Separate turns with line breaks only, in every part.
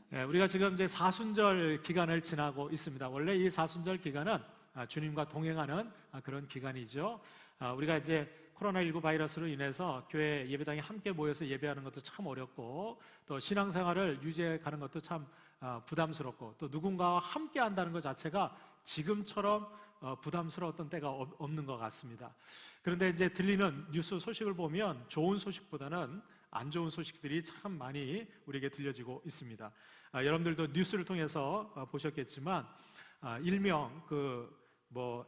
우리가 지금 이제 사순절 기간을 지나고 있습니다. 원래 이 사순절 기간은 주님과 동행하는 그런 기간이죠. 우리가 이제 코로나19 바이러스로 인해서 교회 예배당에 함께 모여서 예배하는 것도 참 어렵고, 또 신앙생활을 유지해 가는 것도 참 부담스럽고, 또 누군가와 함께 한다는 것 자체가 지금처럼 부담스러웠던 때가 없는 것 같습니다. 그런데 이제 들리는 뉴스 소식을 보면 좋은 소식보다는 안 좋은 소식들이 참 많이 우리에게 들려지고 있습니다. 여러분들도 뉴스를 통해서 보셨겠지만, 일명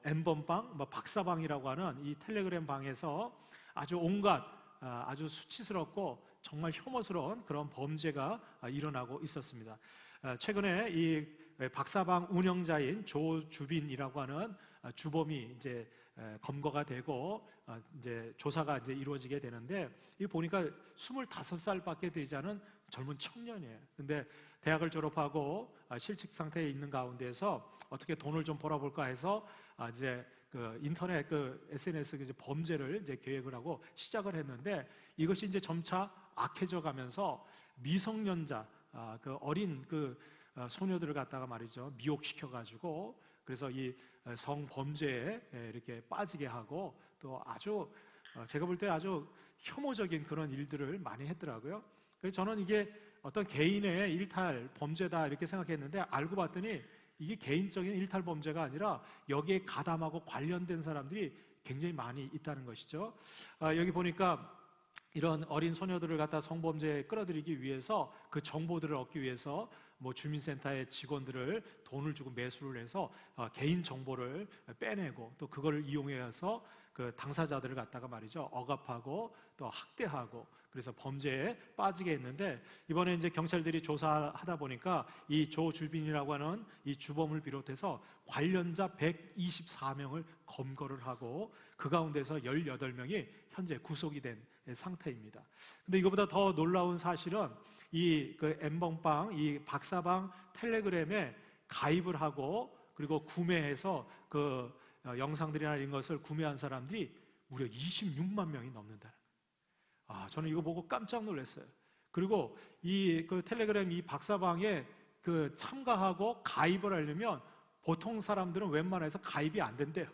N번방, 박사방이라고 하는 이 텔레그램 방에서 아주 온갖 아주 수치스럽고 정말 혐오스러운 그런 범죄가 일어나고 있었습니다. 최근에 이 박사방 운영자인 조주빈이라고 하는 주범이 이제 검거가 되고 이제 조사가 이제 이루어지게 되는데, 이 보니까 25살밖에 되지 않은 젊은 청년이에요. 근데 대학을 졸업하고 실직 상태에 있는 가운데서 어떻게 돈을 좀 벌어볼까 해서 이제 인터넷 SNS 이제 범죄를 이제 계획을 하고 시작을 했는데, 이것이 이제 점차 악해져 가면서 미성년자, 어린 소녀들을 갖다가 말이죠, 미혹시켜가지고, 그래서 이 성범죄에 이렇게 빠지게 하고, 또 아주 제가 볼 때 아주 혐오적인 그런 일들을 많이 했더라고요. 그래서 저는 이게 어떤 개인의 일탈 범죄다 이렇게 생각했는데, 알고 봤더니 이게 개인적인 일탈 범죄가 아니라 여기에 가담하고 관련된 사람들이 굉장히 많이 있다는 것이죠. 여기 보니까 이런 어린 소녀들을 갖다 성범죄에 끌어들이기 위해서, 그 정보들을 얻기 위해서 주민센터의 직원들을 돈을 주고 매수를 해서 개인 정보를 빼내고, 또 그걸 이용해서 그 당사자들을 갖다가 말이죠, 억압하고 또 학대하고, 그래서 범죄에 빠지게 했는데, 이번에 이제 경찰들이 조사하다 보니까 이 조주빈이라고 하는 이 주범을 비롯해서 관련자 124명을 검거를 하고, 그 가운데서 18명이 현재 구속이 된 상태입니다. 근데 이거보다 더 놀라운 사실은 이 N번방, 이 박사방 텔레그램에 가입을 하고, 그리고 구매해서 영상들이나 이런 것을 구매한 사람들이 무려 26만 명이 넘는다는 거예요. 저는 이거 보고 깜짝 놀랐어요. 그리고 이 텔레그램 이 박사방에 참가하고 가입을 하려면 보통 사람들은 웬만해서 가입이 안 된대요.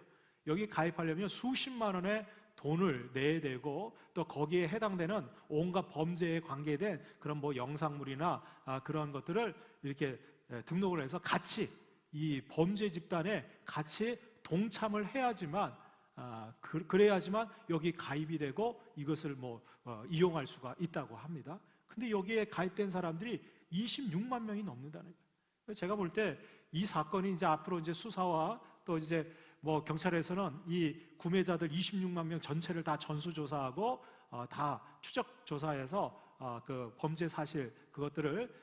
여기 가입하려면 수십만 원의 돈을 내야 되고, 또 거기에 해당되는 온갖 범죄에 관계된 그런 영상물이나 그런 것들을 이렇게 등록을 해서 같이 이 범죄 집단에 같이 동참을 해야지만, 그래야지만 여기 가입이 되고 이것을 이용할 수가 있다고 합니다. 근데 여기에 가입된 사람들이 26만 명이 넘는다는 거예요. 제가 볼 때 이 사건이 이제 앞으로 이제 수사와 또 이제 경찰에서는 이 구매자들 26만 명 전체를 다 전수조사하고 다 추적조사해서 그 범죄 사실 그것들을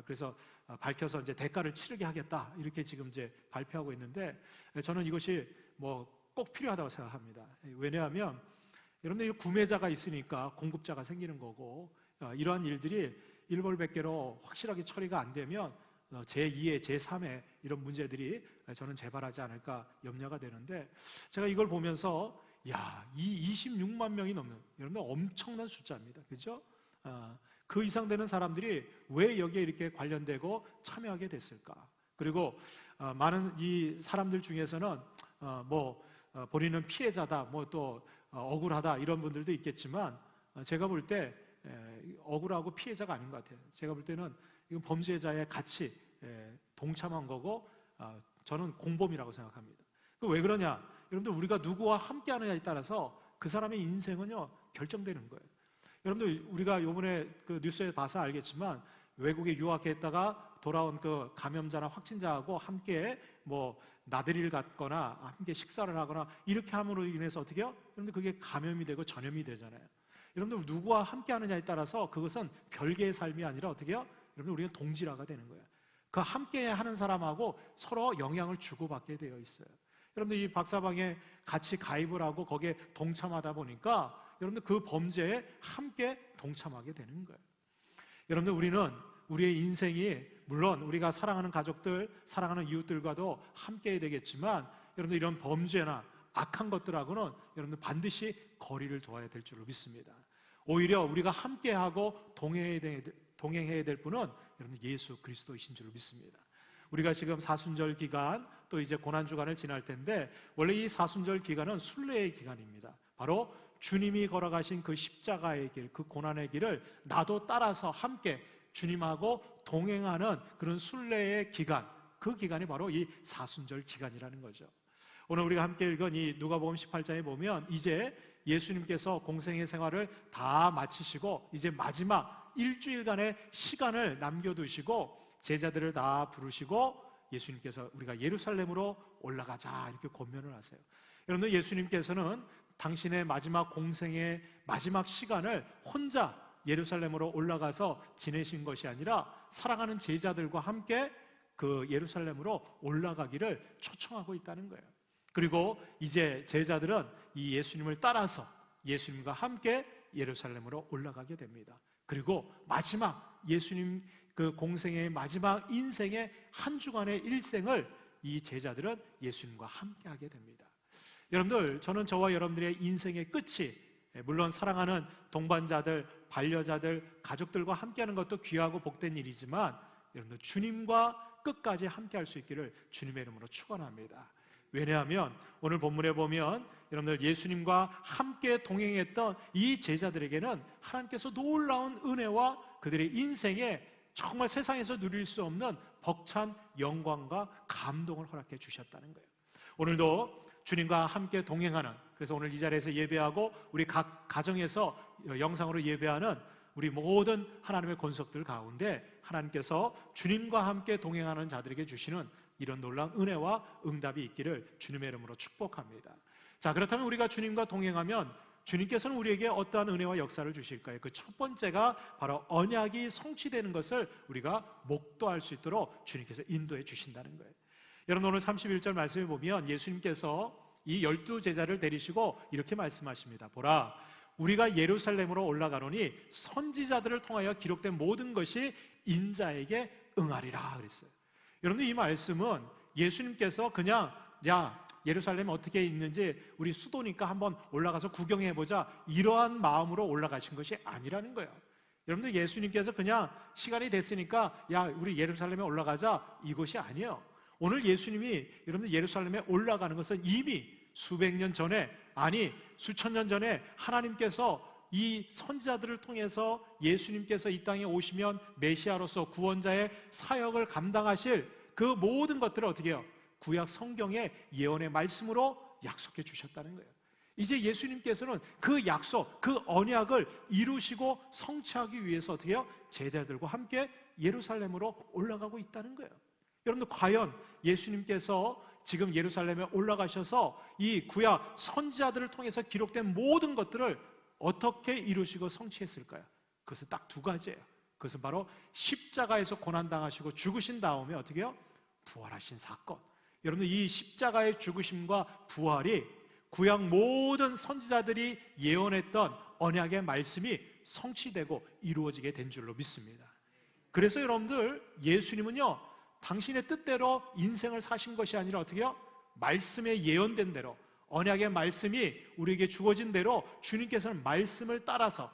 그래서 밝혀서 이제 대가를 치르게 하겠다, 이렇게 지금 이제 발표하고 있는데, 저는 이것이 꼭 필요하다고 생각합니다. 왜냐하면 여러분들 구매자가 있으니까 공급자가 생기는 거고, 이러한 일들이 일벌백계로 확실하게 처리가 안 되면 제2의 제3의 이런 문제들이 저는 재발하지 않을까 염려가 되는데, 제가 이걸 보면서 이 26만 명이 넘는, 여러분 엄청난 숫자입니다. 그죠? 그 이상 되는 사람들이 왜 여기에 이렇게 관련되고 참여하게 됐을까? 그리고 많은 이 사람들 중에서는 본인은 피해자다, 또 억울하다 이런 분들도 있겠지만, 제가 볼 때 억울하고 피해자가 아닌 것 같아요. 제가 볼 때는 이건 범죄자의 같이 동참한 거고, 저는 공범이라고 생각합니다. 왜 그러냐? 여러분들, 우리가 누구와 함께 하느냐에 따라서 그 사람의 인생은요 결정되는 거예요. 여러분들, 우리가 요번에 뉴스에 봐서 알겠지만, 외국에 유학했다가 돌아온 감염자나 확진자하고 함께 나들이를 갔거나 함께 식사를 하거나 이렇게 함으로 인해서 어떻게 해요? 여러분들, 그게 감염이 되고 전염이 되잖아요. 여러분들, 누구와 함께 하느냐에 따라서 그것은 별개의 삶이 아니라 어떻게 해요? 여러분, 우리는 동질화가 되는 거예요. 그 함께 하는 사람하고 서로 영향을 주고받게 되어 있어요. 여러분들, 이 박사방에 같이 가입을 하고 거기에 동참하다 보니까 여러분들 그 범죄에 함께 동참하게 되는 거예요. 여러분들, 우리는 우리의 인생이 물론 우리가 사랑하는 가족들, 사랑하는 이웃들과도 함께 해야 되겠지만, 여러분들 이런 범죄나 악한 것들하고는 여러분들 반드시 거리를 둬야 될 줄로 믿습니다. 오히려 우리가 함께하고 동행해야 될 분은 여러분 예수 그리스도이신 줄 믿습니다. 우리가 지금 사순절 기간 또 이제 고난주간을 지날 텐데 원래 이 사순절 기간은 순례의 기간입니다. 바로 주님이 걸어가신 그 십자가의 길, 그 고난의 길을 나도 따라서 함께 주님하고 동행하는 그런 순례의 기간, 그 기간이 바로 이 사순절 기간이라는 거죠. 오늘 우리가 함께 읽은 이 누가복음 18장에 보면 이제 예수님께서 공생의 생활을 다 마치시고 이제 마지막 일주일간의 시간을 남겨두시고 제자들을 다 부르시고 예수님께서 우리가 예루살렘으로 올라가자 이렇게 권면을 하세요. 여러분들, 예수님께서는 당신의 마지막 공생의 마지막 시간을 혼자 예루살렘으로 올라가서 지내신 것이 아니라 사랑하는 제자들과 함께 그 예루살렘으로 올라가기를 초청하고 있다는 거예요. 그리고 이제 제자들은 이 예수님을 따라서 예수님과 함께 예루살렘으로 올라가게 됩니다. 그리고 마지막 예수님 그 공생의 마지막 인생의 한 주간의 일생을 이 제자들은 예수님과 함께 하게 됩니다. 여러분들, 저는 저와 여러분들의 인생의 끝이 물론 사랑하는 동반자들, 반려자들, 가족들과 함께하는 것도 귀하고 복된 일이지만 여러분들 주님과 끝까지 함께할 수 있기를 주님의 이름으로 축원합니다. 왜냐하면 오늘 본문에 보면 여러분들 예수님과 함께 동행했던 이 제자들에게는 하나님께서 놀라운 은혜와 그들의 인생에 정말 세상에서 누릴 수 없는 벅찬 영광과 감동을 허락해 주셨다는 거예요. 오늘도 주님과 함께 동행하는, 그래서 오늘 이 자리에서 예배하고 우리 각 가정에서 영상으로 예배하는 우리 모든 하나님의 권속들 가운데 하나님께서 주님과 함께 동행하는 자들에게 주시는 이런 놀라운 은혜와 응답이 있기를 주님의 이름으로 축복합니다. 자, 그렇다면 우리가 주님과 동행하면 주님께서는 우리에게 어떠한 은혜와 역사를 주실까요? 그 첫 번째가 바로 언약이 성취되는 것을 우리가 목도할 수 있도록 주님께서 인도해 주신다는 거예요. 여러분, 오늘 31절 말씀에 보면 예수님께서 이 12제자를 데리시고 이렇게 말씀하십니다. 보라, 우리가 예루살렘으로 올라가노니 선지자들을 통하여 기록된 모든 것이 인자에게 응하리라 그랬어요. 여러분, 이 말씀은 예수님께서 그냥 예루살렘 어떻게 있는지 우리 수도니까 한번 올라가서 구경해보자 이러한 마음으로 올라가신 것이 아니라는 거예요. 여러분들, 예수님께서 그냥 시간이 됐으니까 우리 예루살렘에 올라가자 이것이 아니에요. 오늘 예수님이 여러분들 예루살렘에 올라가는 것은 이미 수백 년 전에, 아니 수천 년 전에 하나님께서 이 선지자들을 통해서 예수님께서 이 땅에 오시면 메시아로서 구원자의 사역을 감당하실 그 모든 것들을 어떻게 해요? 구약 성경의 예언의 말씀으로 약속해 주셨다는 거예요. 이제 예수님께서는 그 약속, 그 언약을 이루시고 성취하기 위해서 어떻게 해요? 제자들과 함께 예루살렘으로 올라가고 있다는 거예요. 여러분들, 과연 예수님께서 지금 예루살렘에 올라가셔서 이 구약 선지자들을 통해서 기록된 모든 것들을 어떻게 이루시고 성취했을까요? 그것은 딱 두 가지예요. 그것은 바로 십자가에서 고난당하시고 죽으신 다음에 어떻게 해요? 부활하신 사건. 여러분, 이 십자가의 죽으심과 부활이 구약 모든 선지자들이 예언했던 언약의 말씀이 성취되고 이루어지게 된 줄로 믿습니다. 그래서 여러분들, 예수님은요 당신의 뜻대로 인생을 사신 것이 아니라 어떻게 해요? 말씀에 예언된 대로, 언약의 말씀이 우리에게 주어진 대로 주님께서는 말씀을 따라서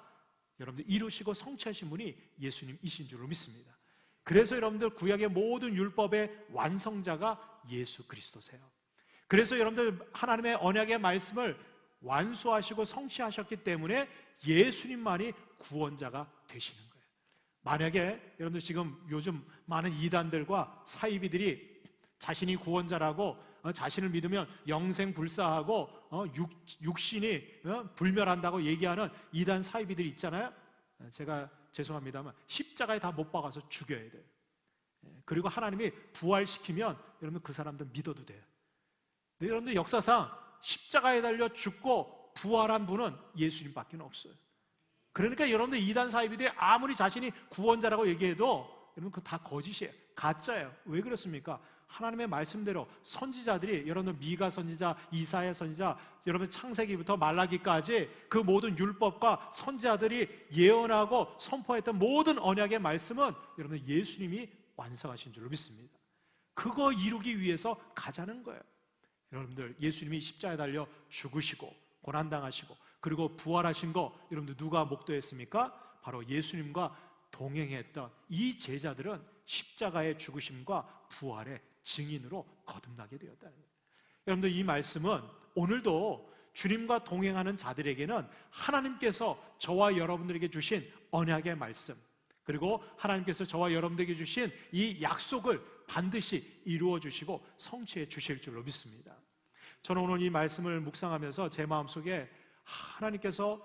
여러분들 이루시고 성취하신 분이 예수님이신 줄로 믿습니다. 그래서 여러분들 구약의 모든 율법의 완성자가 예수 그리스도세요. 그래서 여러분들 하나님의 언약의 말씀을 완수하시고 성취하셨기 때문에 예수님만이 구원자가 되시는 거예요. 만약에 여러분들 지금 요즘 많은 이단들과 사이비들이 자신이 구원자라고 자신을 믿으면 영생 불사하고 육신이 불멸한다고 얘기하는 이단 사이비들이 있잖아요. 제가 죄송합니다만 십자가에 다 못 박아서 죽여야 돼요. 그리고 하나님이 부활시키면 여러분 그 사람들 믿어도 돼요. 근데 여러분들 역사상 십자가에 달려 죽고 부활한 분은 예수님밖에 없어요. 그러니까 여러분들 이단 사이비들이 아무리 자신이 구원자라고 얘기해도 여러분 그거 다 거짓이에요. 가짜예요. 왜 그렇습니까? 하나님의 말씀대로 선지자들이, 여러분 미가 선지자, 이사야 선지자, 여러분 창세기부터 말라기까지 그 모든 율법과 선지자들이 예언하고 선포했던 모든 언약의 말씀은 여러분 예수님이 완성하신 줄로 믿습니다. 그거 이루기 위해서 가자는 거예요. 여러분들, 예수님이 십자가에 달려 죽으시고 고난당하시고 그리고 부활하신 거 여러분들 누가 목도했습니까? 바로 예수님과 동행했던 이 제자들은 십자가의 죽으심과 부활의 증인으로 거듭나게 되었다는 거예요. 여러분들, 이 말씀은 오늘도 주님과 동행하는 자들에게는 하나님께서 저와 여러분들에게 주신 언약의 말씀, 그리고 하나님께서 저와 여러분들에게 주신 이 약속을 반드시 이루어 주시고 성취해 주실 줄로 믿습니다. 저는 오늘 이 말씀을 묵상하면서 제 마음속에 하나님께서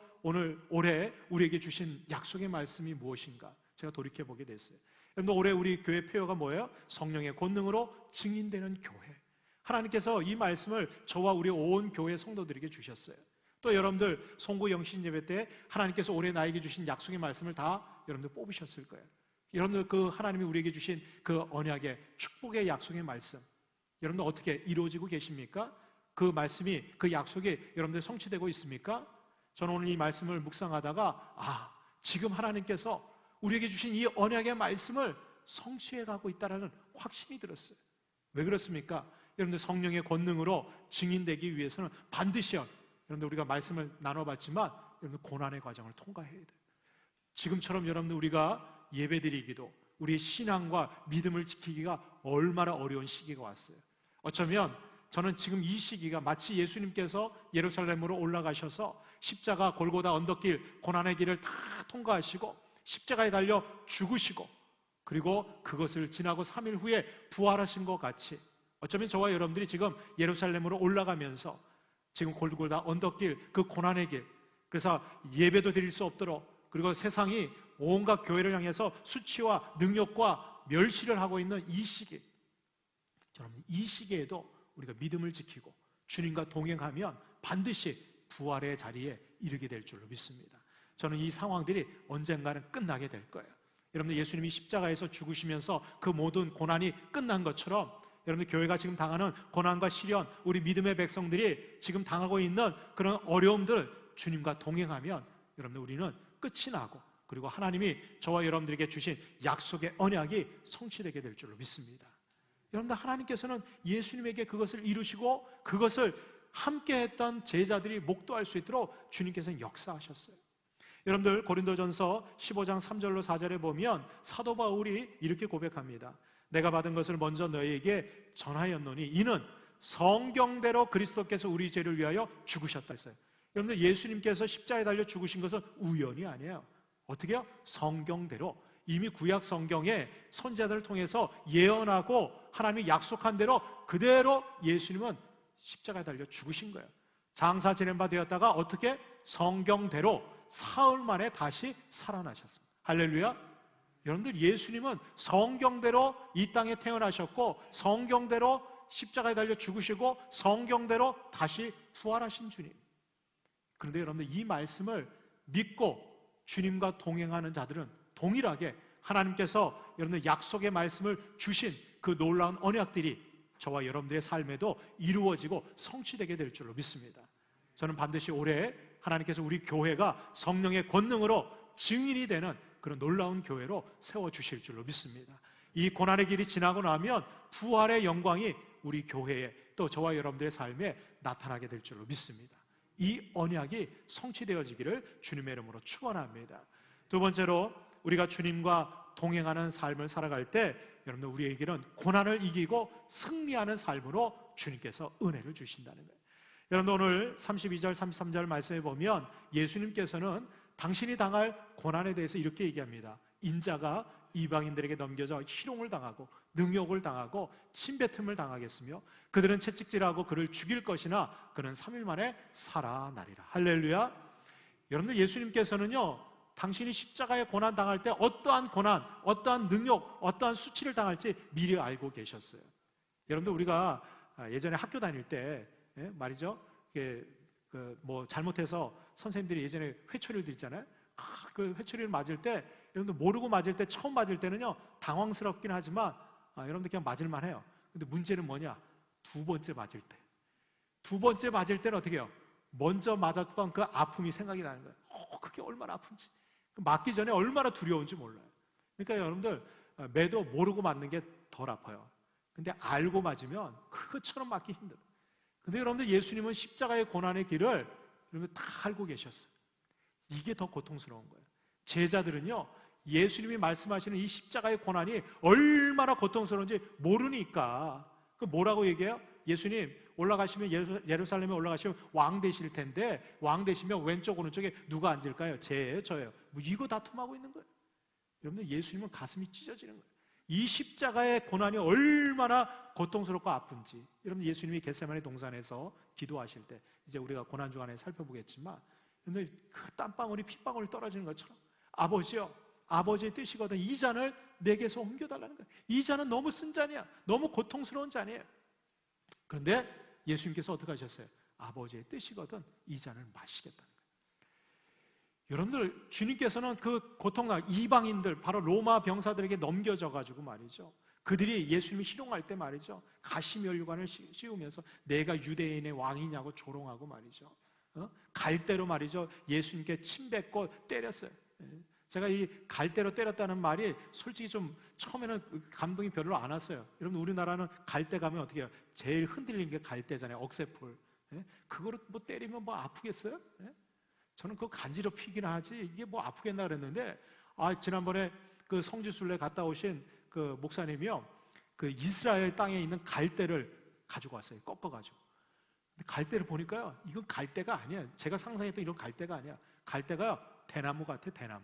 올해 우리에게 주신 약속의 말씀이 무엇인가 제가 돌이켜보게 됐어요. 여러분들, 올해 우리 교회 표어가 뭐예요? 성령의 권능으로 증인되는 교회. 하나님께서 이 말씀을 저와 우리 온 교회 성도들에게 주셨어요. 또 여러분들 송구 영신 예배 때 하나님께서 올해 나에게 주신 약속의 말씀을 다 여러분들 뽑으셨을 거예요. 여러분들, 그 하나님이 우리에게 주신 그 언약의 축복의 약속의 말씀, 여러분들 어떻게 이루어지고 계십니까? 그 말씀이, 그 약속이 여러분들 성취되고 있습니까? 저는 오늘 이 말씀을 묵상하다가 지금 하나님께서 우리에게 주신 이 언약의 말씀을 성취해 가고 있다는 확신이 들었어요. 왜 그렇습니까? 여러분들, 성령의 권능으로 증인되기 위해서는 반드시요, 여러분들, 우리가 말씀을 나눠봤지만 여러분들 고난의 과정을 통과해야 돼요. 지금처럼 여러분들 우리가 예배드리기도, 우리의 신앙과 믿음을 지키기가 얼마나 어려운 시기가 왔어요. 어쩌면 저는 지금 이 시기가 마치 예수님께서 예루살렘으로 올라가셔서 십자가 골고다 언덕길 고난의 길을 다 통과하시고 십자가에 달려 죽으시고 그리고 그것을 지나고 3일 후에 부활하신 것 같이, 어쩌면 저와 여러분들이 지금 예루살렘으로 올라가면서 지금 골고다 언덕길, 그 고난의 길, 그래서 예배도 드릴 수 없도록, 그리고 세상이 온갖 교회를 향해서 수치와 능력과 멸시를 하고 있는 이 시기, 여러분, 이 시기에도 우리가 믿음을 지키고 주님과 동행하면 반드시 부활의 자리에 이르게 될 줄로 믿습니다. 저는 이 상황들이 언젠가는 끝나게 될 거예요. 여러분들, 예수님이 십자가에서 죽으시면서 그 모든 고난이 끝난 것처럼 여러분들, 교회가 지금 당하는 고난과 시련, 우리 믿음의 백성들이 지금 당하고 있는 그런 어려움들 주님과 동행하면 여러분들, 우리는 끝이 나고, 그리고 하나님이 저와 여러분들에게 주신 약속의 언약이 성취되게 될 줄로 믿습니다. 여러분들, 하나님께서는 예수님에게 그것을 이루시고 그것을 함께했던 제자들이 목도할 수 있도록 주님께서는 역사하셨어요. 여러분들, 고린도전서 15장 3절로 4절에 보면 사도 바울이 이렇게 고백합니다. 내가 받은 것을 먼저 너희에게 전하였노니 이는 성경대로 그리스도께서 우리 죄를 위하여 죽으셨다 했어요. 여러분들, 예수님께서 십자가에 달려 죽으신 것은 우연이 아니에요. 어떻게 해요? 성경대로, 이미 구약 성경에 선지자들을 통해서 예언하고 하나님이 약속한 대로 그대로 예수님은 십자가에 달려 죽으신 거예요. 장사 지낸 바 되었다가 어떻게? 성경대로 사흘 만에 다시 살아나셨습니다. 할렐루야. 여러분들, 예수님은 성경대로 이 땅에 태어나셨고 성경대로 십자가에 달려 죽으시고 성경대로 다시 부활하신 주님. 그런데 여러분들, 이 말씀을 믿고 주님과 동행하는 자들은 동일하게 하나님께서 여러분들 약속의 말씀을 주신 그 놀라운 언약들이 저와 여러분들의 삶에도 이루어지고 성취되게 될 줄로 믿습니다. 저는 반드시 올해 하나님께서 우리 교회가 성령의 권능으로 증인이 되는 그런 놀라운 교회로 세워주실 줄로 믿습니다. 이 고난의 길이 지나고 나면 부활의 영광이 우리 교회에, 또 저와 여러분들의 삶에 나타나게 될 줄로 믿습니다. 이 언약이 성취되어지기를 주님의 이름으로 축원합니다. 두 번째로, 우리가 주님과 동행하는 삶을 살아갈 때 여러분들, 우리에게는 고난을 이기고 승리하는 삶으로 주님께서 은혜를 주신다는 거예요. 여러분들, 오늘 32절 33절 말씀에 보면 예수님께서는 당신이 당할 고난에 대해서 이렇게 얘기합니다. 인자가 이방인들에게 넘겨져 희롱을 당하고 능욕을 당하고 침뱉음을 당하겠으며 그들은 채찍질하고 그를 죽일 것이나 그는 3일 만에 살아나리라. 할렐루야. 여러분들, 예수님께서는요, 당신이 십자가에 고난 당할 때 어떠한 고난, 어떠한 능욕, 어떠한 수치를 당할지 미리 알고 계셨어요. 여러분들, 우리가 예전에 학교 다닐 때 말이죠, 뭐 잘못해서 선생님들이 예전에 회초리를 드렸잖아요. 그 회초리를 맞을 때, 여러분들 모르고 맞을 때, 처음 맞을 때는요 당황스럽긴 하지만 여러분들 그냥 맞을만 해요. 근데 문제는 뭐냐? 두 번째 맞을 때, 두 번째 맞을 때는 어떻게 해요? 먼저 맞았던 그 아픔이 생각이 나는 거예요. 그게 얼마나 아픈지, 맞기 전에 얼마나 두려운지 몰라요. 그러니까 여러분들, 매도 모르고 맞는 게 덜 아파요. 근데 알고 맞으면 그것처럼 맞기 힘들어요. 근데 여러분들, 예수님은 십자가의 고난의 길을 여러분 다 알고 계셨어요. 이게 더 고통스러운 거예요. 제자들은요, 예수님이 말씀하시는 이 십자가의 고난이 얼마나 고통스러운지 모르니까 그 뭐라고 얘기해요? 예수님 올라가시면 예루살렘에 올라가시면 왕 되실 텐데 왕 되시면 왼쪽 오른쪽에 누가 앉을까요? 쟤예요, 저예요. 뭐 이거 다툼하고 있는 거예요. 여러분들 예수님은 가슴이 찢어지는 거예요. 이 십자가의 고난이 얼마나 고통스럽고 아픈지 여러분 예수님이 겟세마네 동산에서 기도하실 때 이제 우리가 고난 주간에 살펴보겠지만 여러분들 그 땀방울이 핏방울이 떨어지는 것처럼 아버지요 아버지의 뜻이거든 이 잔을 내게서 옮겨달라는 거예요. 이 잔은 너무 쓴 잔이야. 너무 고통스러운 잔이에요. 그런데 예수님께서 어떻게 하셨어요? 아버지의 뜻이거든 이 잔을 마시겠다는 거예요. 여러분들 주님께서는 그 고통당 이방인들 바로 로마 병사들에게 넘겨져 가지고 말이죠. 그들이 예수님이 희롱할 때 말이죠. 가시면류관을 씌우면서 내가 유대인의 왕이냐고 조롱하고 말이죠. 갈대로 말이죠. 예수님께 침뱉고 때렸어요. 제가 이 갈대로 때렸다는 말이 솔직히 좀 처음에는 감동이 별로 안 왔어요. 여러분 우리나라는 갈대 가면 어떻게 해요? 제일 흔들리는 게 갈대잖아요. 억새풀. 그거로 뭐 때리면 뭐 아프겠어요? 저는 그거 간지럽히긴 하지 이게 뭐 아프겠나 그랬는데 지난번에 그 성지순례 갔다 오신 그 목사님이요 그 이스라엘 땅에 있는 갈대를 가지고 왔어요. 꺾어가지고. 근데 갈대를 보니까요 이건 갈대가 아니에요. 제가 상상했던 이런 갈대가 아니야. 갈대가요 대나무 같아. 대나무.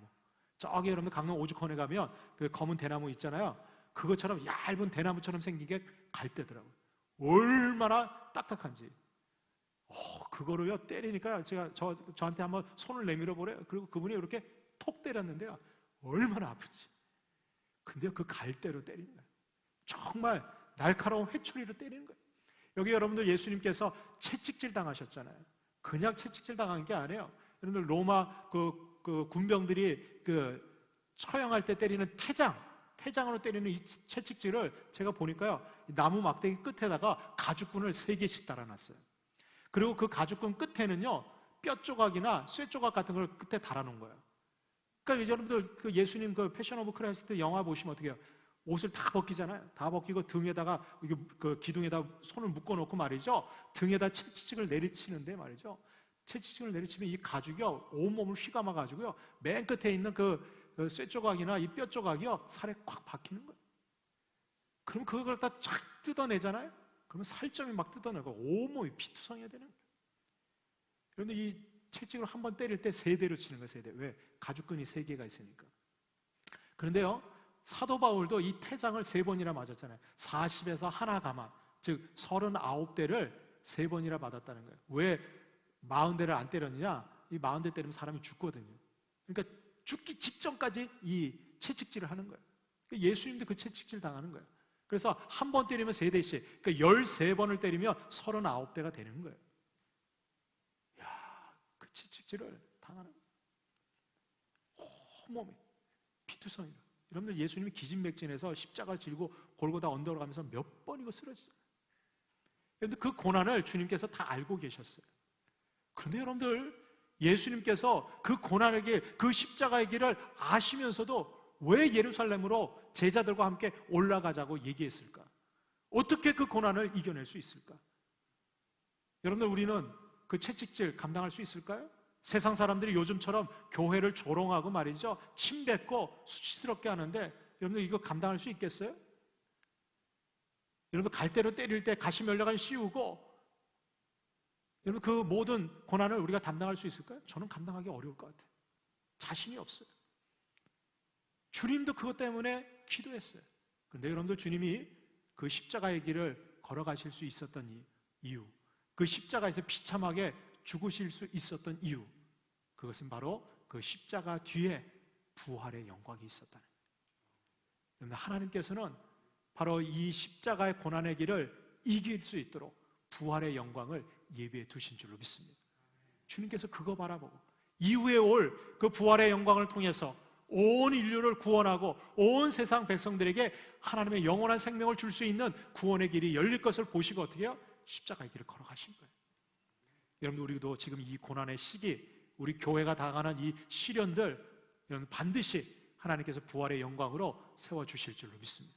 저기 여러분들 강릉 오죽헌에 가면 그 검은 대나무 있잖아요. 그것처럼 얇은 대나무처럼 생긴 게 갈대더라고요. 얼마나 딱딱한지. 그거로요 때리니까 제가 저한테 한번 손을 내밀어 보래요. 그리고 그분이 이렇게 톡 때렸는데요 얼마나 아프지. 근데 그 갈대로 때리는 거예요. 정말 날카로운 회초리로 때리는 거예요. 여기 여러분들 예수님께서 채찍질 당하셨잖아요. 그냥 채찍질 당한 게 아니에요. 여러분들 로마 그 군병들이 그 처형할 때 때리는 태장으로 때리는 이 채찍질을 제가 보니까요 나무 막대기 끝에다가 가죽끈을 3개씩 달아놨어요. 그리고 그 가죽끈 끝에는요 뼈 조각이나 쇠 조각 같은 걸 끝에 달아놓은 거예요. 그러니까 여러분들 그 예수님 그 패션 오브 크라이스트 영화 보시면 어떻게 해요? 옷을 다 벗기잖아요. 다 벗기고 등에다가 그 기둥에다 손을 묶어놓고 말이죠. 등에다 채찍을 내리치는데 말이죠. 채찍을 내리치면 이 가죽이요 온몸을 휘감아가지고요 맨 끝에 있는 그 쇠 조각이나 이 뼈 조각이요 살에 콱 박히는 거예요. 그럼 그걸 다 쫙 뜯어내잖아요. 그러면 살점이 막 뜯어내고 온몸이 피투성이가 되는 거예요. 그런데 이 채찍을 한 번 때릴 때 3대로 치는 거예요. 3대. 왜? 가죽끈이 3개가 있으니까. 그런데요 사도 바울도 이 태장을 3번이나 맞았잖아요. 40에서 하나 가만, 즉 39대를 3번이나 받았다는 거예요. 왜 40대를 안 때렸느냐? 이 40대 때리면 사람이 죽거든요. 그러니까 죽기 직전까지 이 채찍질을 하는 거예요. 예수님도 그 채찍질 당하는 거예요. 그래서 한 번 때리면 3대씩, 그러니까 13번을 때리면 39대가 되는 거예요. 야, 그 채찍질을 당하는 거예요. 온몸이 피투성이로. 여러분들 예수님이 기진맥진해서 십자가 질고 골고다 언덕으로 가면서 몇 번이고 쓰러지잖아요. 그런데 그 고난을 주님께서 다 알고 계셨어요. 그런데 여러분들 예수님께서 그 고난의 길, 그 십자가의 길을 아시면서도 왜 예루살렘으로 제자들과 함께 올라가자고 얘기했을까? 어떻게 그 고난을 이겨낼 수 있을까? 여러분들 우리는 그 채찍질 감당할 수 있을까요? 세상 사람들이 요즘처럼 교회를 조롱하고 말이죠 침뱉고 수치스럽게 하는데 여러분들 이거 감당할 수 있겠어요? 여러분들 갈대로 때릴 때 가시면류관 씌우고 여러분 그 모든 고난을 우리가 감당할 수 있을까요? 저는 감당하기 어려울 것 같아요. 자신이 없어요. 주님도 그것 때문에 기도했어요. 그런데 여러분들 주님이 그 십자가의 길을 걸어가실 수 있었던 이유, 그 십자가에서 비참하게 죽으실 수 있었던 이유, 그것은 바로 그 십자가 뒤에 부활의 영광이 있었다는 거예요. 하나님께서는 바로 이 십자가의 고난의 길을 이길 수 있도록 부활의 영광을 예비해 두신 줄로 믿습니다. 주님께서 그거 바라보고 이후에 올 그 부활의 영광을 통해서 온 인류를 구원하고 온 세상 백성들에게 하나님의 영원한 생명을 줄 수 있는 구원의 길이 열릴 것을 보시고 어떻게 해요? 십자가의 길을 걸어가신 거예요. 여러분 우리도 지금 이 고난의 시기, 우리 교회가 당하는 이 시련들, 여러분 반드시 하나님께서 부활의 영광으로 세워주실 줄로 믿습니다.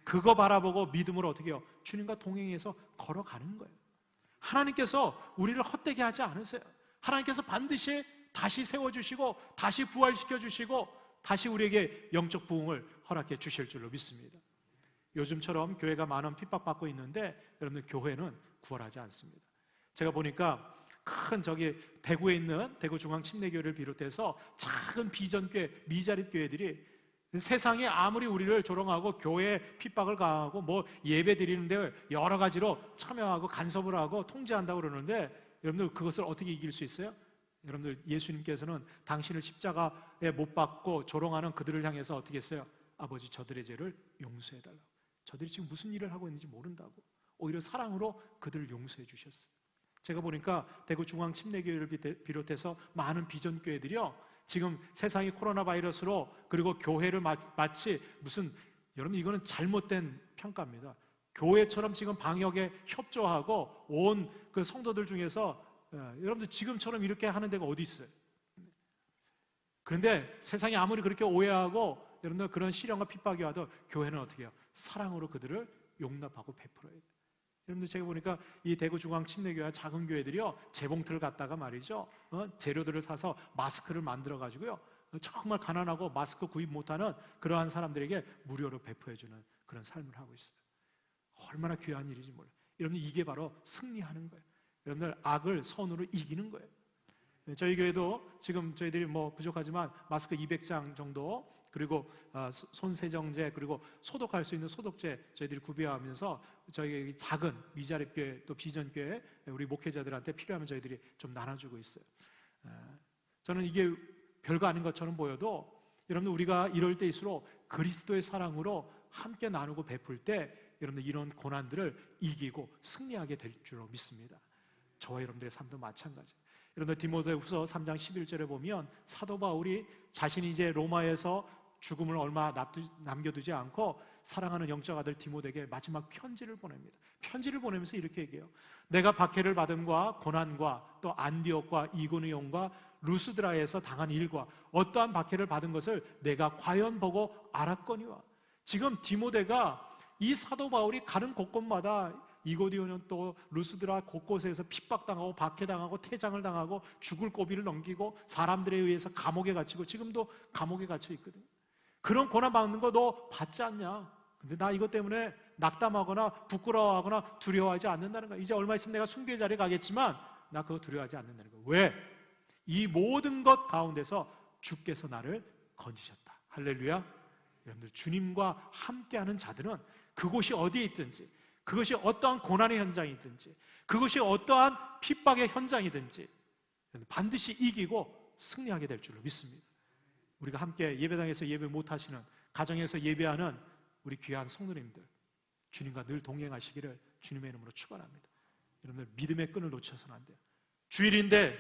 그거 바라보고 믿음으로 어떻게 해요? 주님과 동행해서 걸어가는 거예요. 하나님께서 우리를 헛되게 하지 않으세요. 하나님께서 반드시 다시 세워주시고 다시 부활시켜주시고 다시 우리에게 영적 부흥을 허락해 주실 줄로 믿습니다. 요즘처럼 교회가 많은 핍박받고 있는데 여러분들 교회는 구원하지 않습니다. 제가 보니까 큰 대구에 있는 대구중앙침례교회를 비롯해서 작은 비전교회, 미자립 교회들이 세상에 아무리 우리를 조롱하고 교회에 핍박을 가하고 뭐 예배 드리는데 여러 가지로 참여하고 간섭을 하고 통제한다고 그러는데 여러분들 그것을 어떻게 이길 수 있어요? 여러분들 예수님께서는 당신을 십자가에 못 박고 조롱하는 그들을 향해서 어떻게 했어요? 아버지 저들의 죄를 용서해달라고. 저들이 지금 무슨 일을 하고 있는지 모른다고 오히려 사랑으로 그들을 용서해 주셨어요. 제가 보니까 대구중앙침례교회를 비롯해서 많은 비전교회들이요 지금 세상이 코로나 바이러스로 그리고 교회를 마치 무슨 여러분 이거는 잘못된 평가입니다. 교회처럼 지금 방역에 협조하고 온 그 성도들 중에서 여러분들 지금처럼 이렇게 하는 데가 어디 있어요? 그런데 세상이 아무리 그렇게 오해하고 여러분들 그런 시련과 핍박이 와도 교회는 어떻게 해요? 사랑으로 그들을 용납하고 베풀어야 돼요. 여러분들 제가 보니까 이 대구중앙침례교회 작은 교회들이요 재봉틀을 갖다가 말이죠 재료들을 사서 마스크를 만들어 가지고요 정말 가난하고 마스크 구입 못하는 그러한 사람들에게 무료로 배포해주는 그런 삶을 하고 있어요. 얼마나 귀한 일인지 몰라요. 여러분들 이게 바로 승리하는 거예요. 여러분들 악을 선으로 이기는 거예요. 저희 교회도 지금 저희들이 뭐 부족하지만 마스크 200장 정도 그리고 손세정제 그리고 소독할 수 있는 소독제 저희들이 구비하면서 저희 작은 미자립교회 또 비전교회 우리 목회자들한테 필요하면 저희들이 좀 나눠주고 있어요. 저는 이게 별거 아닌 것처럼 보여도 여러분들 우리가 이럴 때일수록 그리스도의 사랑으로 함께 나누고 베풀 때 여러분들 이런 고난들을 이기고 승리하게 될 줄로 믿습니다. 저와 여러분들의 삶도 마찬가지예요. 여러분들 디모데후서 3장 11절에 보면 사도 바울이 자신이 이제 로마에서 죽음을 얼마 남겨두지 않고 사랑하는 영적 아들 디모데에게 마지막 편지를 보냅니다. 편지를 보내면서 이렇게 얘기해요. 내가 박해를 받음과 고난과 또 안디옥과 이고니온과 루스드라에서 당한 일과 어떠한 박해를 받은 것을 내가 과연 보고 알았거니와. 지금 디모데가 이 사도 바울이 가는 곳곳마다 이고디오는 또 루스드라 곳곳에서 핍박당하고 박해당하고 퇴장을 당하고 죽을 고비를 넘기고 사람들에 의해서 감옥에 갇히고 지금도 감옥에 갇혀 있거든. 그런 고난 받는 거 너 받지 않냐? 근데 나 이것 때문에 낙담하거나 부끄러워하거나 두려워하지 않는다는 거야. 이제 얼마 있으면 내가 순교의 자리에 가겠지만 나 그거 두려워하지 않는다는 거야. 왜? 이 모든 것 가운데서 주께서 나를 건지셨다. 할렐루야. 여러분들 주님과 함께하는 자들은 그곳이 어디에 있든지 그것이 어떠한 고난의 현장이든지 그것이 어떠한 핍박의 현장이든지 반드시 이기고 승리하게 될 줄로 믿습니다. 우리가 함께 예배당에서 예배 못하시는 가정에서 예배하는 우리 귀한 성도님들 주님과 늘 동행하시기를 주님의 이름으로 축원합니다. 여러분들 믿음의 끈을 놓쳐서는 안 돼요. 주일인데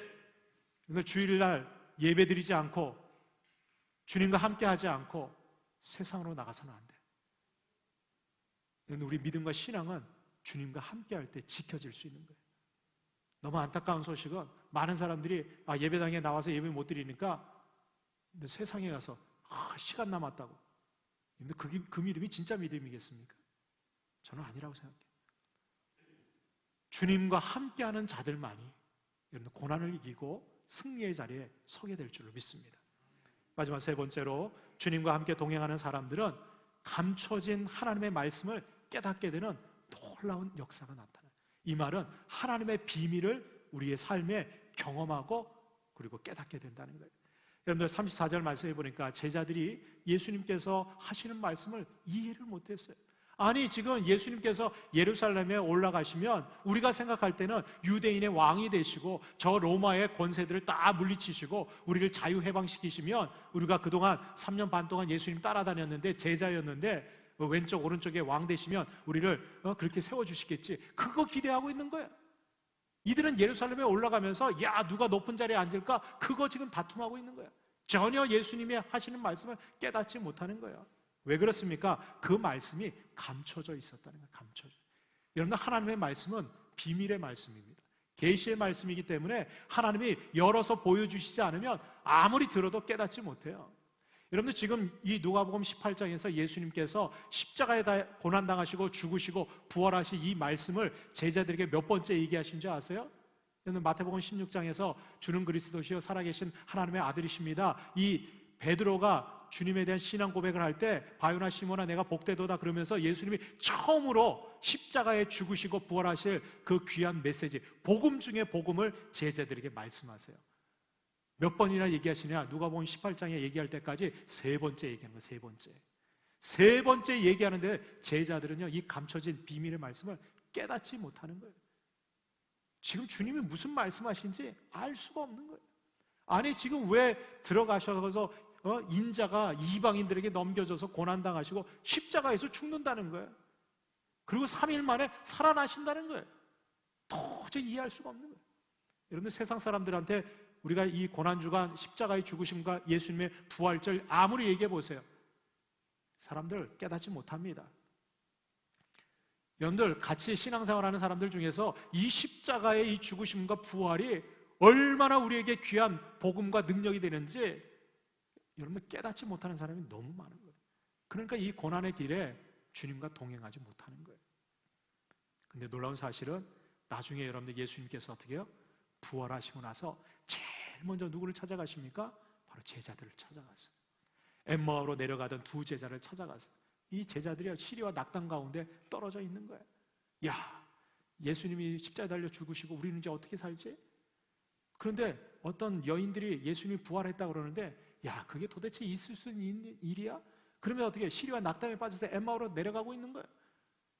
주일날 예배 드리지 않고 주님과 함께하지 않고 세상으로 나가서는 안 돼요. 우리 믿음과 신앙은 주님과 함께할 때 지켜질 수 있는 거예요. 너무 안타까운 소식은 많은 사람들이 예배당에 나와서 예배 못 드리니까 근데 세상에 가서 시간 남았다고. 근데 그 믿음이 진짜 믿음이겠습니까? 저는 아니라고 생각해요. 주님과 함께하는 자들만이 여러분 고난을 이기고 승리의 자리에 서게 될 줄로 믿습니다. 마지막 세 번째로 주님과 함께 동행하는 사람들은 감춰진 하나님의 말씀을 깨닫게 되는 놀라운 역사가 나타나요. 이 말은 하나님의 비밀을 우리의 삶에 경험하고 그리고 깨닫게 된다는 거예요. 여러분들 34절 말씀해 보니까 제자들이 예수님께서 하시는 말씀을 이해를 못했어요. 아니 지금 예수님께서 예루살렘에 올라가시면 우리가 생각할 때는 유대인의 왕이 되시고 저 로마의 권세들을 다 물리치시고 우리를 자유해방시키시면 우리가 그동안 3년 반 동안 예수님 따라다녔는데 제자였는데 왼쪽 오른쪽에 왕 되시면 우리를 그렇게 세워주시겠지. 그거 기대하고 있는 거예요. 이들은 예루살렘에 올라가면서 야 누가 높은 자리에 앉을까? 그거 지금 다툼하고 있는 거예요. 전혀 예수님이 하시는 말씀을 깨닫지 못하는 거예요. 왜 그렇습니까? 그 말씀이 감춰져 있었다는 거예요. 감춰져. 여러분 하나님의 말씀은 비밀의 말씀입니다. 계시의 말씀이기 때문에 하나님이 열어서 보여주시지 않으면 아무리 들어도 깨닫지 못해요. 여러분들 지금 이 누가복음 18장에서 예수님께서 십자가에 고난당하시고 죽으시고 부활하신 이 말씀을 제자들에게 몇 번째 얘기하신 줄 아세요? 여러분 마태복음 16장에서 주는 그리스도시요 살아계신 하나님의 아들이십니다. 이 베드로가 주님에 대한 신앙 고백을 할 때 바요나 시몬아 내가 복되도다 그러면서 예수님이 처음으로 십자가에 죽으시고 부활하실 그 귀한 메시지, 복음 중에 복음을 제자들에게 말씀하세요. 몇 번이나 얘기하시냐? 누가복음 18장에 얘기할 때까지 세 번째 얘기하는 거예요. 세 번째. 세 번째 얘기하는데 제자들은요, 이 감춰진 비밀의 말씀을 깨닫지 못하는 거예요. 지금 주님이 무슨 말씀하신지 알 수가 없는 거예요. 아니 지금 왜 들어가셔서 인자가 이방인들에게 넘겨져서 고난당하시고 십자가에서 죽는다는 거예요. 그리고 3일 만에 살아나신다는 거예요. 도저히 이해할 수가 없는 거예요. 여러분들 세상 사람들한테 우리가 이 고난주간 십자가의 죽으심과 예수님의 부활절 아무리 얘기해 보세요. 사람들 깨닫지 못합니다. 여러분들 같이 신앙생활하는 사람들 중에서 이 십자가의 이 죽으심과 부활이 얼마나 우리에게 귀한 복음과 능력이 되는지 여러분들 깨닫지 못하는 사람이 너무 많은 거예요. 그러니까 이 고난의 길에 주님과 동행하지 못하는 거예요. 근데 놀라운 사실은 나중에 여러분들 예수님께서 어떻게 해요? 부활하시고 나서 제일 먼저 누구를 찾아가십니까? 바로 제자들을 찾아갔어요. 엠마오로 내려가던 두 제자를 찾아갔어요. 이 제자들이 시리와 낙담 가운데 떨어져 있는 거예요. 야, 예수님이 십자가에 달려 죽으시고 우리는 이제 어떻게 살지? 그런데 어떤 여인들이 예수님이 부활했다고 그러는데 야, 그게 도대체 있을 수 있는 일이야? 그러면 어떻게 시리와 낙담에 빠져서 엠마오로 내려가고 있는 거예요.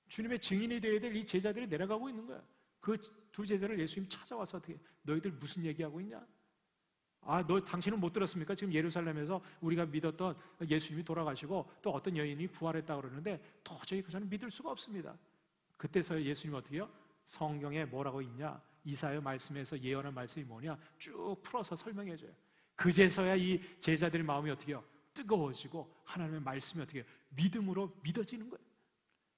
주님의 증인이 되어야 될 이 제자들이 내려가고 있는 거예요. 그 두 제자를 예수님이 찾아와서 어떻게 너희들 무슨 얘기하고 있냐? 아, 당신은 못 들었습니까? 지금 예루살렘에서 우리가 믿었던 예수님이 돌아가시고 또 어떤 여인이 부활했다고 그러는데 도저히 그저는 믿을 수가 없습니다. 그때서야 예수님이 어떻게 해요? 성경에 뭐라고 있냐? 이사야 말씀에서 예언한 말씀이 뭐냐? 쭉 풀어서 설명해 줘요. 그제서야 이 제자들의 마음이 어떻게 해요? 뜨거워지고 하나님의 말씀이 어떻게 해요? 믿음으로 믿어지는 거예요.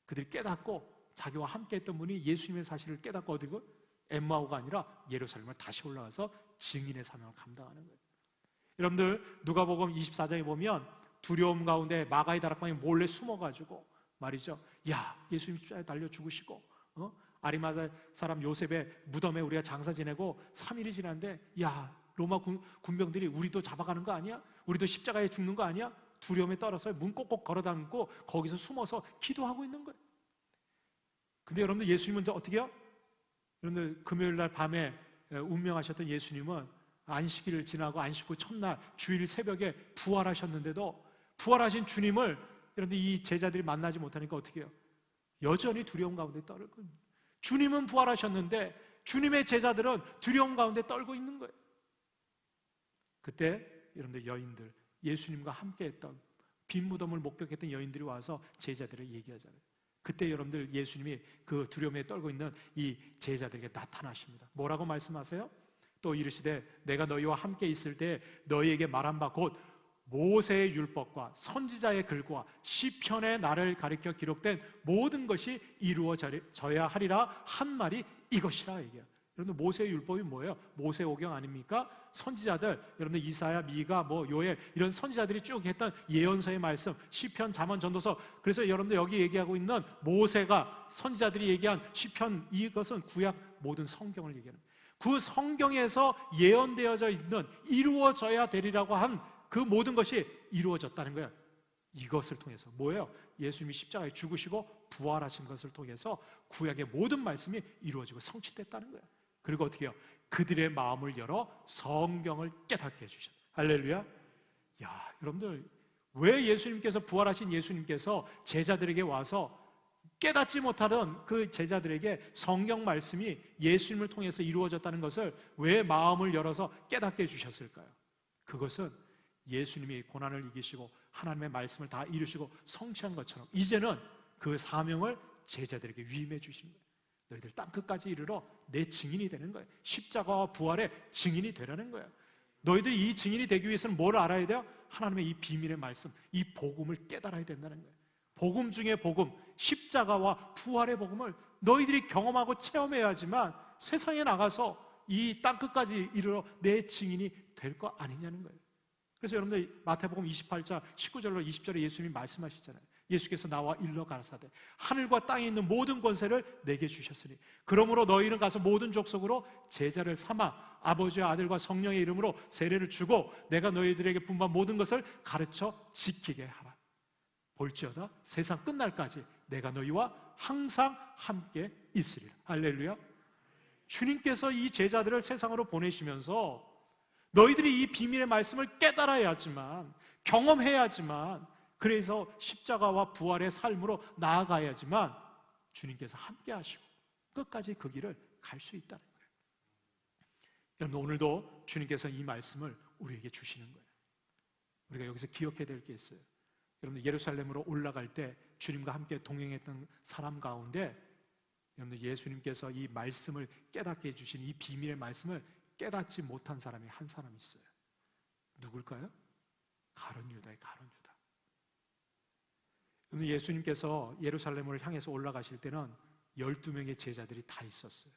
그들이 깨닫고 자기와 함께 했던 분이 예수님의 사실을 깨닫고 어디고? 엠마오가 아니라 예루살렘을 다시 올라가서 증인의 사명을 감당하는 거예요. 여러분들 누가복음 24장에 보면 두려움 가운데 마가의 다락방에 몰래 숨어가지고 말이죠. 야, 예수님 십자가에 달려 죽으시고 아리마다 사람 요셉의 무덤에 우리가 장사 지내고 3일이 지났는데 야, 로마 군병들이 우리도 잡아가는 거 아니야? 우리도 십자가에 죽는 거 아니야? 두려움에 떨어서 문 꼭꼭 걸어담고 거기서 숨어서 기도하고 있는 거예요. 근데 여러분들 예수님은 어떻게 해요? 여러분들 금요일 날 밤에 운명하셨던 예수님은 안식일을 지나고 안식 후 첫날 주일 새벽에 부활하셨는데도 부활하신 주님을 여러분들 이 제자들이 만나지 못하니까 어떻게 해요? 여전히 두려움 가운데 떨고 있는 거예요. 주님은 부활하셨는데 주님의 제자들은 두려움 가운데 떨고 있는 거예요. 그때 여러분들 여인들, 예수님과 함께했던 빈 무덤을 목격했던 여인들이 와서 제자들을 얘기하잖아요. 그때 여러분들 예수님이 그 두려움에 떨고 있는 이 제자들에게 나타나십니다. 뭐라고 말씀하세요? 또 이르시되 내가 너희와 함께 있을 때 너희에게 말한 바 곧 모세의 율법과 선지자의 글과 시편의 나를 가리켜 기록된 모든 것이 이루어져야 하리라 한 말이 이것이라 얘기해요. 여러분들 모세의 율법이 뭐예요? 모세오경 아닙니까? 선지자들, 여러분들 이사야, 미가, 요엘 이런 선지자들이 쭉 했던 예언서의 말씀, 시편, 잠언, 전도서. 그래서 여러분들 여기 얘기하고 있는 모세가 선지자들이 얘기한 시편, 이것은 구약 모든 성경을 얘기하는 거예요. 그 성경에서 예언되어져 있는 이루어져야 되리라고 한 그 모든 것이 이루어졌다는 거예요. 이것을 통해서 뭐예요? 예수님이 십자가에 죽으시고 부활하신 것을 통해서 구약의 모든 말씀이 이루어지고 성취됐다는 거예요. 그리고 어떻게 해요? 그들의 마음을 열어 성경을 깨닫게 해주셨어요. 할렐루야. 야, 여러분들 왜 예수님께서 부활하신 예수님께서 제자들에게 와서 깨닫지 못하던 그 제자들에게 성경 말씀이 예수님을 통해서 이루어졌다는 것을 왜 마음을 열어서 깨닫게 해주셨을까요? 그것은 예수님이 고난을 이기시고 하나님의 말씀을 다 이루시고 성취한 것처럼 이제는 그 사명을 제자들에게 위임해 주신 거예요. 너희들 땅끝까지 이르러 내 증인이 되는 거예요. 십자가와 부활의 증인이 되라는 거예요. 너희들이 이 증인이 되기 위해서는 뭘 알아야 돼요? 하나님의 이 비밀의 말씀, 이 복음을 깨달아야 된다는 거예요. 복음 중에 복음, 십자가와 부활의 복음을 너희들이 경험하고 체험해야지만 세상에 나가서 이 땅끝까지 이르러 내 증인이 될 거 아니냐는 거예요. 그래서 여러분들 마태복음 28장 19절로 20절에 예수님이 말씀하시잖아요. 예수께서 나와 일러 가라사대 하늘과 땅에 있는 모든 권세를 내게 주셨으니 그러므로 너희는 가서 모든 족속으로 제자를 삼아 아버지와 아들과 성령의 이름으로 세례를 주고 내가 너희들에게 분부한 모든 것을 가르쳐 지키게 하라. 볼지어다 세상 끝날까지 내가 너희와 항상 함께 있으리라. 할렐루야. 주님께서 이 제자들을 세상으로 보내시면서 너희들이 이 비밀의 말씀을 깨달아야지만, 경험해야지만, 그래서 십자가와 부활의 삶으로 나아가야지만 주님께서 함께 하시고 끝까지 그 길을 갈 수 있다는 거예요. 여러분, 오늘도 주님께서 이 말씀을 우리에게 주시는 거예요. 우리가 여기서 기억해야 될 게 있어요. 여러분들 예루살렘으로 올라갈 때 주님과 함께 동행했던 사람 가운데 여러분들 예수님께서 이 말씀을 깨닫게 해주신 이 비밀의 말씀을 깨닫지 못한 사람이 한 사람 있어요. 누굴까요? 가룟 유다의 가룟 유다. 여러분, 예수님께서 예루살렘을 향해서 올라가실 때는 12명의 제자들이 다 있었어요.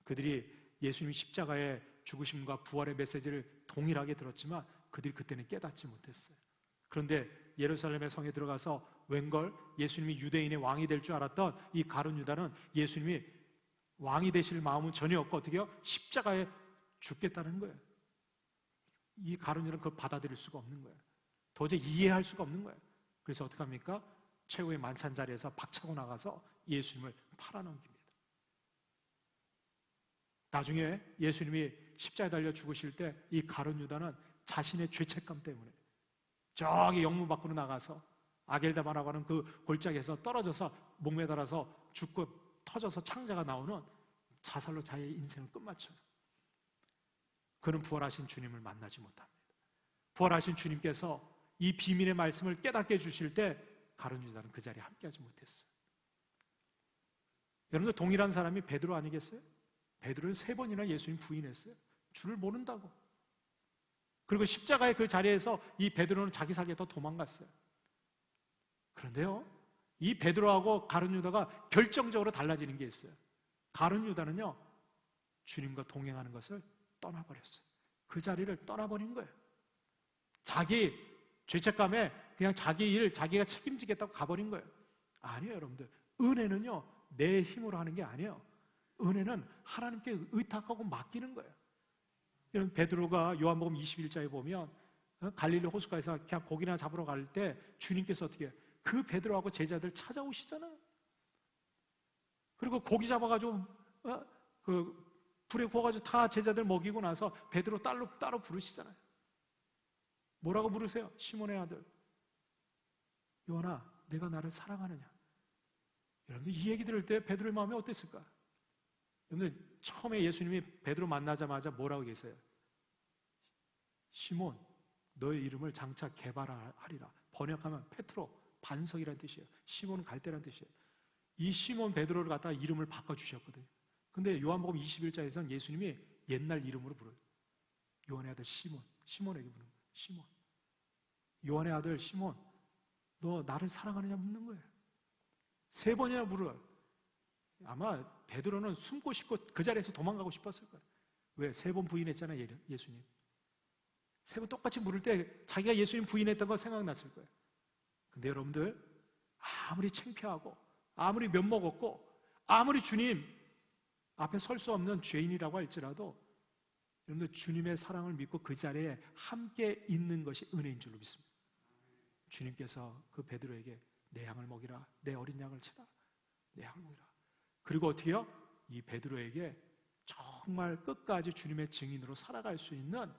그들이 예수님이 십자가의 죽으심과 부활의 메시지를 동일하게 들었지만 그들이 그때는 깨닫지 못했어요. 그런데 예루살렘의 성에 들어가서 웬걸 예수님이 유대인의 왕이 될 줄 알았던 이 가룟 유다는 예수님이 왕이 되실 마음은 전혀 없고 어떻게 해요? 십자가에 죽겠다는 거예요. 이 가룟 유다는 그걸 받아들일 수가 없는 거예요. 도저히 이해할 수가 없는 거예요. 그래서 어떻게 합니까? 최후의 만찬 자리에서 박차고 나가서 예수님을 팔아넘깁니다. 나중에 예수님이 십자가에 달려 죽으실 때 이 가룟 유다는 자신의 죄책감 때문에 저기 영문 밖으로 나가서 아겔다마라고 하는 그 골짜기에서 떨어져서 목매달아서 죽고 터져서 창자가 나오는 자살로 자기의 인생을 끝마쳐요. 그는 부활하신 주님을 만나지 못합니다. 부활하신 주님께서 이 비밀의 말씀을 깨닫게 해주실 때 가룟 유다는 그 자리에 함께하지 못했어요. 여러분들 동일한 사람이 베드로 아니겠어요? 베드로는 3번이나 예수님 부인했어요. 주를 모른다고. 그리고 십자가의 그 자리에서 이 베드로는 자기 살기에 더 도망갔어요. 그런데요, 이 베드로하고 가룟 유다가 결정적으로 달라지는 게 있어요. 가룟 유다는요, 주님과 동행하는 것을 떠나버렸어요. 그 자리를 떠나버린 거예요. 자기 죄책감에 그냥 자기 일, 자기가 책임지겠다고 가버린 거예요. 아니에요, 여러분들. 은혜는요, 내 힘으로 하는 게 아니에요. 은혜는 하나님께 의탁하고 맡기는 거예요. 여러분, 베드로가 요한복음 21장에 보면 갈릴리 호숫가에서 그냥 고기나 잡으러 갈 때 주님께서 어떻게 해요? 그 베드로하고 제자들 찾아오시잖아요. 그리고 고기 잡아가지고 그 불에 구워가지고 다 제자들 먹이고 나서 베드로 따로 부르시잖아요. 뭐라고 부르세요? 시몬의 아들 요한아, 내가 나를 사랑하느냐? 여러분들 이 얘기 들을 때 베드로의 마음이 어땠을까? 여러분들 처음에 예수님이 베드로 만나자마자 뭐라고 계세요? 시몬, 너의 이름을 장차 개발하리라. 번역하면 페트로, 반석이라는 뜻이에요. 시몬은 갈대라는 뜻이에요. 이 시몬 베드로를 갖다가 이름을 바꿔주셨거든요. 근데 요한복음 21장에서는 예수님이 옛날 이름으로 부르요. 요한의 아들 시몬, 시몬에게 부르는 거예요. 시몬, 요한의 아들 시몬, 너 나를 사랑하느냐 묻는 거예요. 3번이나 물어요. 아마 베드로는 숨고 싶고 그 자리에서 도망가고 싶었을 거예요. 왜? 3번 부인했잖아요, 예수님. 3번 똑같이 물을 때 자기가 예수님 부인했던 거 생각났을 거예요. 근데 여러분들, 아무리 창피하고 아무리 면목없고 아무리 주님 앞에 설 수 없는 죄인이라고 할지라도 여러분들 주님의 사랑을 믿고 그 자리에 함께 있는 것이 은혜인 줄로 믿습니다. 주님께서 그 베드로에게 내 양을 먹이라, 내 어린 양을 치라, 내 양을 먹이라. 그리고 어떻게 해요? 이 베드로에게 정말 끝까지 주님의 증인으로 살아갈 수 있는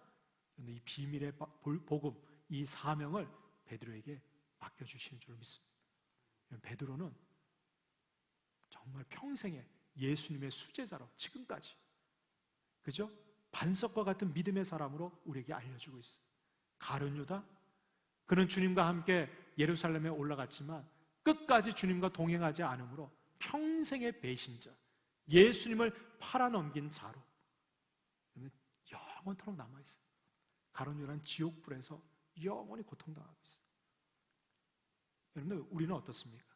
이 비밀의 복음, 이 사명을 베드로에게 맡겨주시는 줄 믿습니다. 베드로는 정말 평생에 예수님의 수제자로 지금까지, 그죠? 반석과 같은 믿음의 사람으로 우리에게 알려주고 있어요. 가룟 유다, 그는 주님과 함께 예루살렘에 올라갔지만 끝까지 주님과 동행하지 않으므로 평생의 배신자, 예수님을 팔아넘긴 자로 영원토록 남아있어요. 가룟 유다는 지옥불에서 영원히 고통당하고 있어요. 여러분들, 우리는 어떻습니까?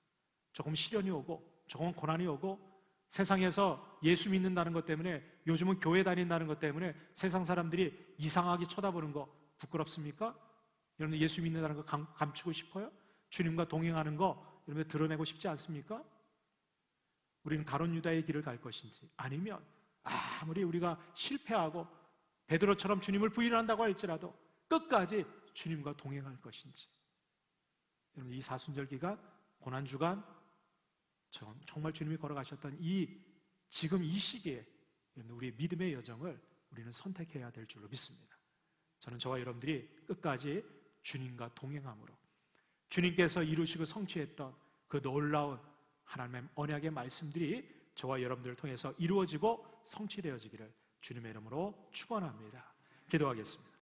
조금 시련이 오고 조금 고난이 오고 세상에서 예수 믿는다는 것 때문에, 요즘은 교회 다닌다는 것 때문에 세상 사람들이 이상하게 쳐다보는 거 부끄럽습니까? 여러분들 예수 믿는다는 거 감추고 싶어요? 주님과 동행하는 거 여러분들 드러내고 싶지 않습니까? 우리는 가룟 유다의 길을 갈 것인지, 아니면 아무리 우리가 실패하고 베드로처럼 주님을 부인한다고 할지라도 끝까지 주님과 동행할 것인지. 여러분, 이 사순절 기간, 고난 주간, 정말 주님이 걸어가셨던 지금 이 시기에 우리의 믿음의 여정을 우리는 선택해야 될 줄로 믿습니다. 저는 저와 여러분들이 끝까지 주님과 동행함으로 주님께서 이루시고 성취했던 그 놀라운 하나님의 언약의 말씀들이 저와 여러분들을 통해서 이루어지고 성취되어지기를 주님의 이름으로 축원합니다. 기도하겠습니다.